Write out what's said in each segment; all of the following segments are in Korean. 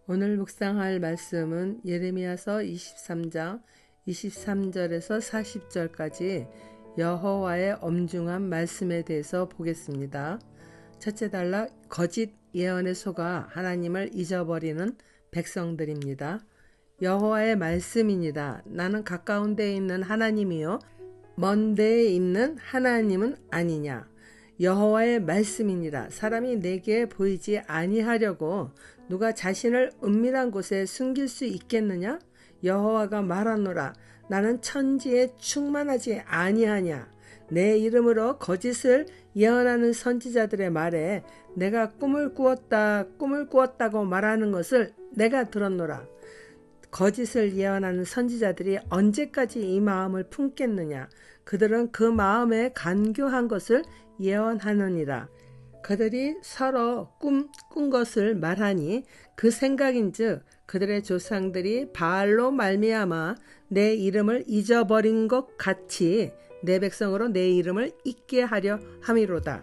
오늘 묵상할 말씀은 예레미야서 23장 23절에서 40절까지 여호와의 엄중한 말씀에 대해서 보겠습니다. 첫째 단락, 거짓 예언에 속아 하나님을 잊어버리는 백성들입니다. 여호와의 말씀이니라. 나는 가까운 데에 있는 하나님이요 먼 데에 있는 하나님은 아니냐. 여호와의 말씀이니라. 사람이 내게 보이지 아니하려고 누가 자신을 은밀한 곳에 숨길 수 있겠느냐? 여호와가 말하노라. 나는 천지에 충만하지 아니하냐. 내 이름으로 거짓을 예언하는 선지자들의 말에 내가 꿈을 꾸었다고 말하는 것을 내가 들었노라. 거짓을 예언하는 선지자들이 언제까지 이 마음을 품겠느냐. 그들은 그 마음에 간교한 것을 예언하느니라. 그들이 서로 꾼 것을 말하니 그 생각인즉 그들의 조상들이 바알로 말미암아 내 이름을 잊어버린 것 같이 내 백성으로 내 이름을 잊게 하려 함이로다.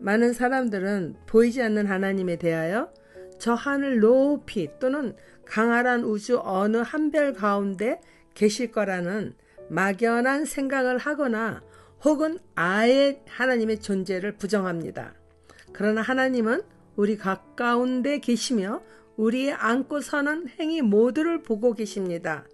많은 사람들은 보이지 않는 하나님에 대하여 저 하늘 높이 또는 강활한 우주 어느 한별 가운데 계실 거라는 막연한 생각을 하거나 혹은 아예 하나님의 존재를 부정합니다. 그러나 하나님은 우리 가까운 데 계시며 우리의 안고 서는 행위 모두를 보고 계십니다.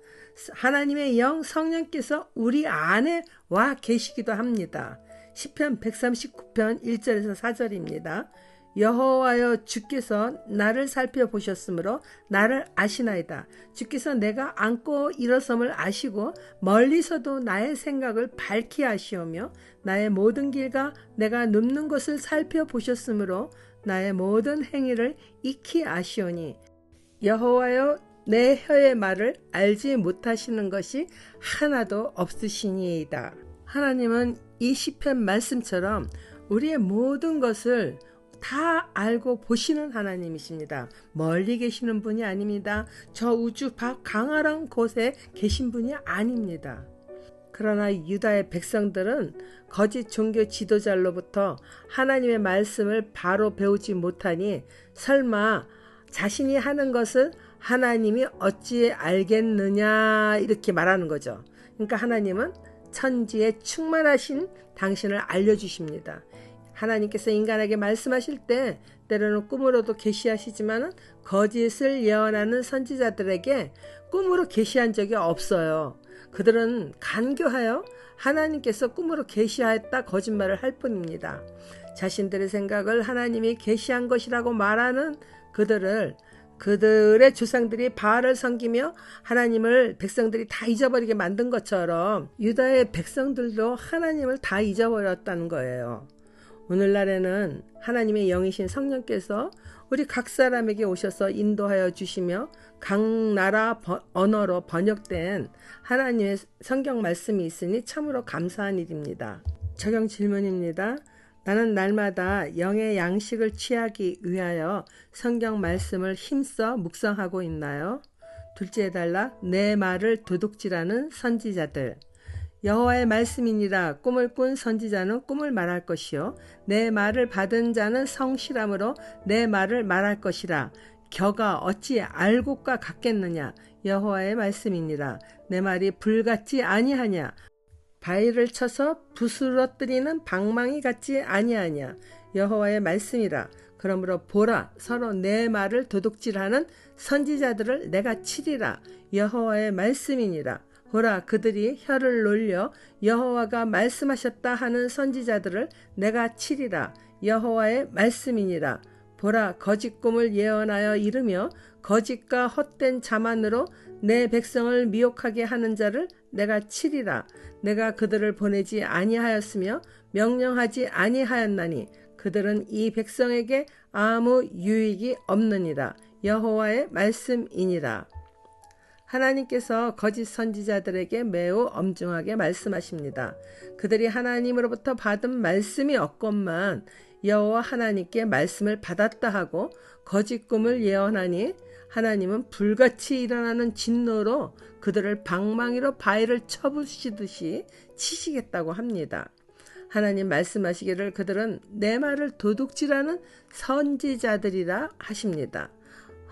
하나님의 영 성령께서 우리 안에 와 계시기도 합니다. 시편 139편 1절에서 4절입니다. 여호와여 주께서 나를 살펴보셨으므로 나를 아시나이다. 주께서 내가 앉고 일어섬을 아시고 멀리서도 나의 생각을 밝히 아시오며 나의 모든 길과 내가 눕는 것을 살펴보셨으므로 나의 모든 행위를 익히 아시오니 여호와여 내 혀의 말을 알지 못하시는 것이 하나도 없으시니이다. 하나님은 이 시편 말씀처럼 우리의 모든 것을 다 알고 보시는 하나님이십니다. 멀리 계시는 분이 아닙니다. 저 우주 밖 강활한 곳에 계신 분이 아닙니다. 그러나 유다의 백성들은 거짓 종교 지도자로부터 하나님의 말씀을 바로 배우지 못하니 설마 자신이 하는 것을 하나님이 어찌 알겠느냐 이렇게 말하는 거죠. 그러니까 하나님은 천지에 충만하신 당신을 알려주십니다. 하나님께서 인간에게 말씀하실 때 때로는 꿈으로도 계시하시지만 거짓을 예언하는 선지자들에게 꿈으로 계시한 적이 없어요. 그들은 간교하여 하나님께서 꿈으로 계시하였다 거짓말을 할 뿐입니다. 자신들의 생각을 하나님이 계시한 것이라고 말하는 그들의 조상들이 바알을 섬기며 하나님을 백성들이 다 잊어버리게 만든 것처럼 유다의 백성들도 하나님을 다 잊어버렸다는 거예요. 오늘날에는 하나님의 영이신 성령께서 우리 각 사람에게 오셔서 인도하여 주시며 각 나라 언어로 번역된 하나님의 성경 말씀이 있으니 참으로 감사한 일입니다. 적용 질문입니다. 나는 날마다 영의 양식을 취하기 위하여 성경 말씀을 힘써 묵상하고 있나요? 둘째 단락, 내 말을 도둑질하는 선지자들. 여호와의 말씀이니라. 꿈을 꾼 선지자는 꿈을 말할 것이요 내 말을 받은 자는 성실함으로 내 말을 말할 것이라. 겨가 어찌 알곡과 같겠느냐. 여호와의 말씀이니라. 내 말이 불같지 아니하냐. 바위를 쳐서 부스러뜨리는 방망이 같지 아니하냐. 여호와의 말씀이라. 그러므로 보라, 서로 내 말을 도둑질하는 선지자들을 내가 치리라. 여호와의 말씀이니라. 보라, 그들이 혀를 놀려 여호와가 말씀하셨다 하는 선지자들을 내가 치리라. 여호와의 말씀이니라. 보라, 거짓 꿈을 예언하여 이르며 거짓과 헛된 자만으로 내 백성을 미혹하게 하는 자를 내가 치리라. 내가 그들을 보내지 아니하였으며 명령하지 아니하였나니 그들은 이 백성에게 아무 유익이 없느니라. 여호와의 말씀이니라. 하나님께서 거짓 선지자들에게 매우 엄중하게 말씀하십니다. 그들이 하나님으로부터 받은 말씀이 없건만 여호와 하나님께 말씀을 받았다 하고 거짓 꿈을 예언하니 하나님은 불같이 일어나는 진노로 그들을 방망이로 바위를 쳐부시듯이 치시겠다고 합니다. 하나님 말씀하시기를 그들은 내 말을 도둑질하는 선지자들이라 하십니다.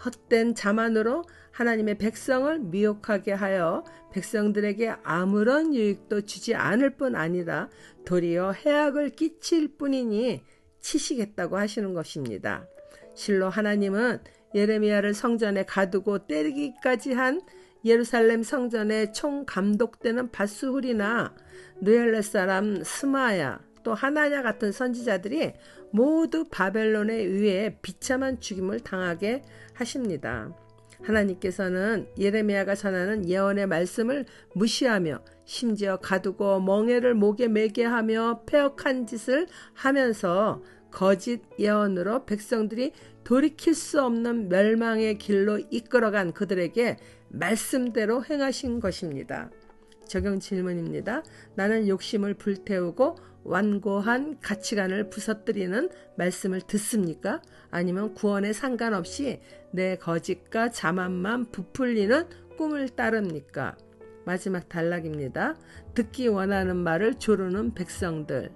헛된 자만으로 하나님의 백성을 미혹하게 하여 백성들에게 아무런 유익도 주지 않을 뿐 아니라 도리어 해악을 끼칠 뿐이니 치시겠다고 하시는 것입니다. 실로 하나님은 예레미야를 성전에 가두고 때리기까지 한 예루살렘 성전의 총감독되는 밧수훌이나 느헬렛 사람 스마야 또 하나냐 같은 선지자들이 모두 바벨론에 의해 비참한 죽임을 당하게 하십니다. 하나님께서는 예레미야가 전하는 예언의 말씀을 무시하며 심지어 가두고 멍에를 목에 매게 하며 패역한 짓을 하면서 거짓 예언으로 백성들이 돌이킬 수 없는 멸망의 길로 이끌어간 그들에게 말씀대로 행하신 것입니다. 적용 질문입니다. 나는 욕심을 불태우고 완고한 가치관을 부서뜨리는 말씀을 듣습니까? 아니면 구원에 상관없이 내 거짓과 자만만 부풀리는 꿈을 따릅니까? 마지막 단락입니다. 듣기 원하는 말을 조르는 백성들.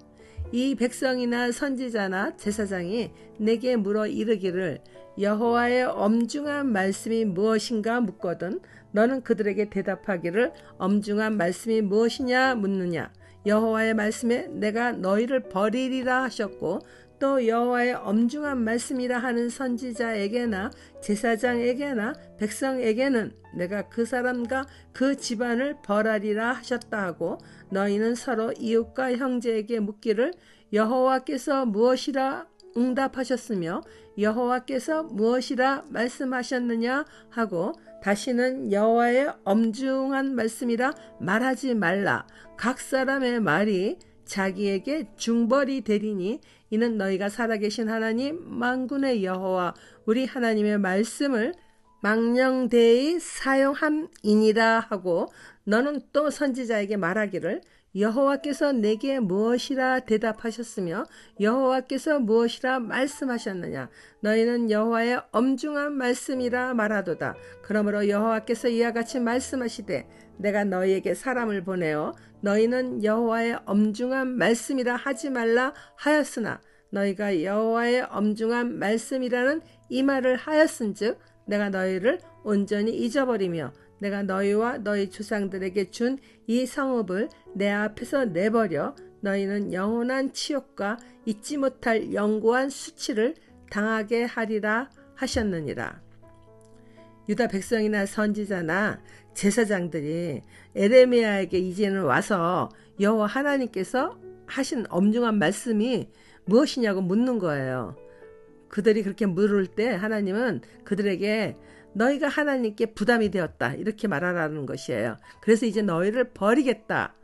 이 백성이나 선지자나 제사장이 내게 물어 이르기를 여호와의 엄중한 말씀이 무엇인가 묻거든 너는 그들에게 대답하기를 엄중한 말씀이 무엇이냐 묻느냐. 여호와의 말씀에 내가 너희를 버리리라 하셨고 또 여호와의 엄중한 말씀이라 하는 선지자에게나 제사장에게나 백성에게는 내가 그 사람과 그 집안을 벌하리라 하셨다 하고 너희는 서로 이웃과 형제에게 묻기를 여호와께서 무엇이라 응답하셨으며 여호와께서 무엇이라 말씀하셨느냐 하고 다시는 여호와의 엄중한 말씀이라 말하지 말라. 각 사람의 말이 자기에게 중벌이 되리니 이는 너희가 살아계신 하나님 만군의 여호와 우리 하나님의 말씀을 망령되이 사용함이니라 하고 너는 또 선지자에게 말하기를 여호와께서 내게 무엇이라 대답하셨으며 여호와께서 무엇이라 말씀하셨느냐. 너희는 여호와의 엄중한 말씀이라 말하도다. 그러므로 여호와께서 이와 같이 말씀하시되 내가 너희에게 사람을 보내어 너희는 여호와의 엄중한 말씀이라 하지 말라 하였으나 너희가 여호와의 엄중한 말씀이라는 이 말을 하였은즉 내가 너희를 온전히 잊어버리며 내가 너희와 너희 조상들에게 준 이 성읍을 내 앞에서 내버려 너희는 영원한 치욕과 잊지 못할 영구한 수치를 당하게 하리라 하셨느니라. 유다 백성이나 선지자나 제사장들이 예레미야에게 이제는 와서 여호와 하나님께서 하신 엄중한 말씀이 무엇이냐고 묻는 거예요. 그들이 그렇게 물을 때 하나님은 그들에게 너희가 하나님께 부담이 되었다 이렇게 말하라는 것이에요. 그래서 이제 너희를 버리겠다.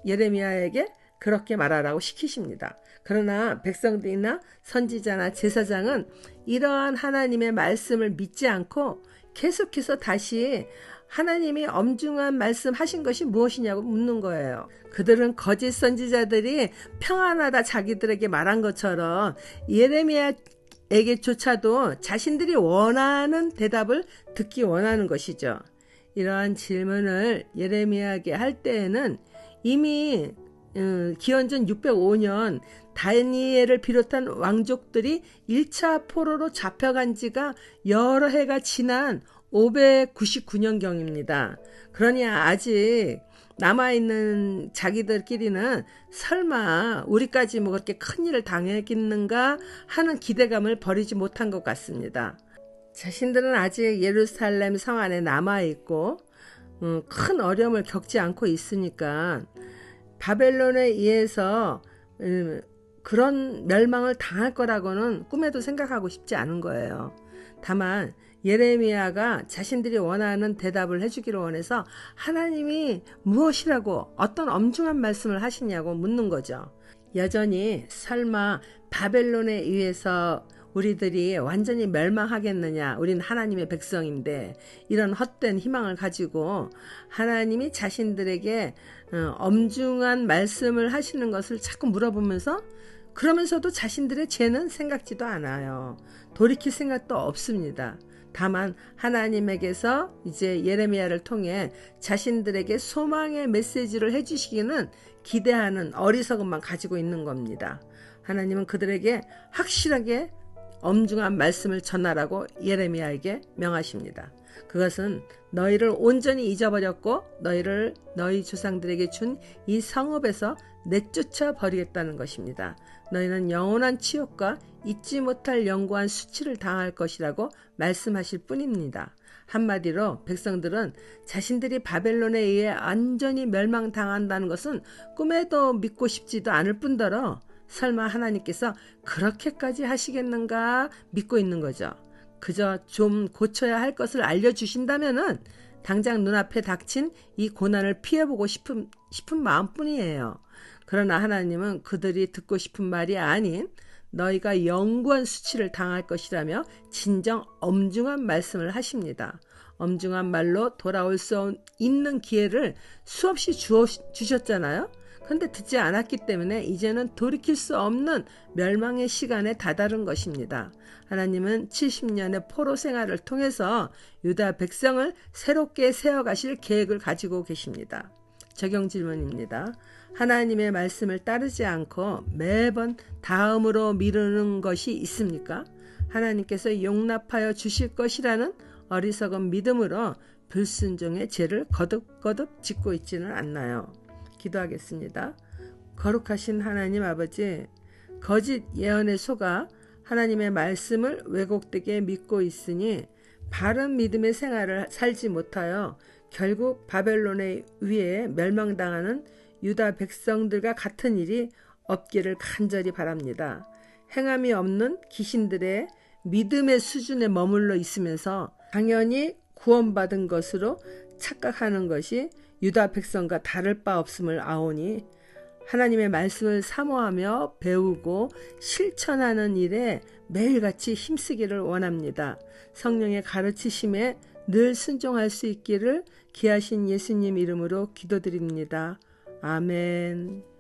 예레미야에게 그렇게 말하라고 시키십니다. 그러나 백성들이나 선지자나 제사장은 이러한 하나님의 말씀을 믿지 않고 계속해서 다시 하나님이 엄중한 말씀 하신 것이 무엇이냐고 묻는 거예요. 그들은 거짓 선지자들이 평안하다 자기들에게 말한 것처럼 예레미야에게조차도 자신들이 원하는 대답을 듣기 원하는 것이죠. 이러한 질문을 예레미야에게 할 때에는 이미 기원전 605년 다니엘을 비롯한 왕족들이 1차 포로로 잡혀간 지가 여러 해가 지난 599년경입니다. 그러니 아직 남아있는 자기들끼리는 설마 우리까지 뭐 그렇게 큰일을 당했겠는가 하는 기대감을 버리지 못한 것 같습니다. 자신들은 아직 예루살렘 성 안에 남아있고 큰 어려움을 겪지 않고 있으니까 바벨론에 의해서 그런 멸망을 당할 거라고는 꿈에도 생각하고 싶지 않은 거예요. 다만 예레미야가 자신들이 원하는 대답을 해주기를 원해서 하나님이 무엇이라고 어떤 엄중한 말씀을 하시냐고 묻는 거죠. 여전히 설마 바벨론에 의해서 우리들이 완전히 멸망하겠느냐, 우리는 하나님의 백성인데, 이런 헛된 희망을 가지고 하나님이 자신들에게 엄중한 말씀을 하시는 것을 자꾸 물어보면서, 그러면서도 자신들의 죄는 생각지도 않아요. 돌이킬 생각도 없습니다. 다만 하나님에게서 이제 예레미야를 통해 자신들에게 소망의 메시지를 해주시기는 기대하는 어리석음만 가지고 있는 겁니다. 하나님은 그들에게 확실하게 엄중한 말씀을 전하라고 예레미야에게 명하십니다. 그것은 너희를 온전히 잊어버렸고 너희를 너희 조상들에게 준 이 성읍에서 내쫓아 버리겠다는 것입니다. 너희는 영원한 치욕과 잊지 못할 영구한 수치를 당할 것이라고 말씀하실 뿐입니다. 한마디로 백성들은 자신들이 바벨론에 의해 완전히 멸망당한다는 것은 꿈에도 믿고 싶지도 않을 뿐더러 설마 하나님께서 그렇게까지 하시겠는가 믿고 있는 거죠. 그저 좀 고쳐야 할 것을 알려주신다면은 당장 눈앞에 닥친 이 고난을 피해보고 싶은 마음뿐이에요. 그러나 하나님은 그들이 듣고 싶은 말이 아닌 너희가 영구한 수치를 당할 것이라며 진정 엄중한 말씀을 하십니다. 엄중한 말로 돌아올 수 있는 기회를 수없이 주셨잖아요. 그런데 듣지 않았기 때문에 이제는 돌이킬 수 없는 멸망의 시간에 다다른 것입니다. 하나님은 70년의 포로 생활을 통해서 유다 백성을 새롭게 세워가실 계획을 가지고 계십니다. 적용 질문입니다. 하나님의 말씀을 따르지 않고 매번 다음으로 미루는 것이 있습니까? 하나님께서 용납하여 주실 것이라는 어리석은 믿음으로 불순종의 죄를 거듭거듭 짓고 있지는 않나요? 기도하겠습니다. 거룩하신 하나님 아버지, 거짓 예언에 속아 하나님의 말씀을 왜곡되게 믿고 있으니 바른 믿음의 생활을 살지 못하여 결국 바벨론에 의해 멸망당하는 유다 백성들과 같은 일이 없기를 간절히 바랍니다. 행함이 없는 귀신들의 믿음의 수준에 머물러 있으면서 당연히 구원받은 것으로 착각하는 것이 유다 백성과 다를 바 없음을 아오니 하나님의 말씀을 사모하며 배우고 실천하는 일에 매일같이 힘쓰기를 원합니다. 성령의 가르치심에 늘 순종할 수 있기를 귀하신 예수님 이름으로 기도드립니다. 아멘.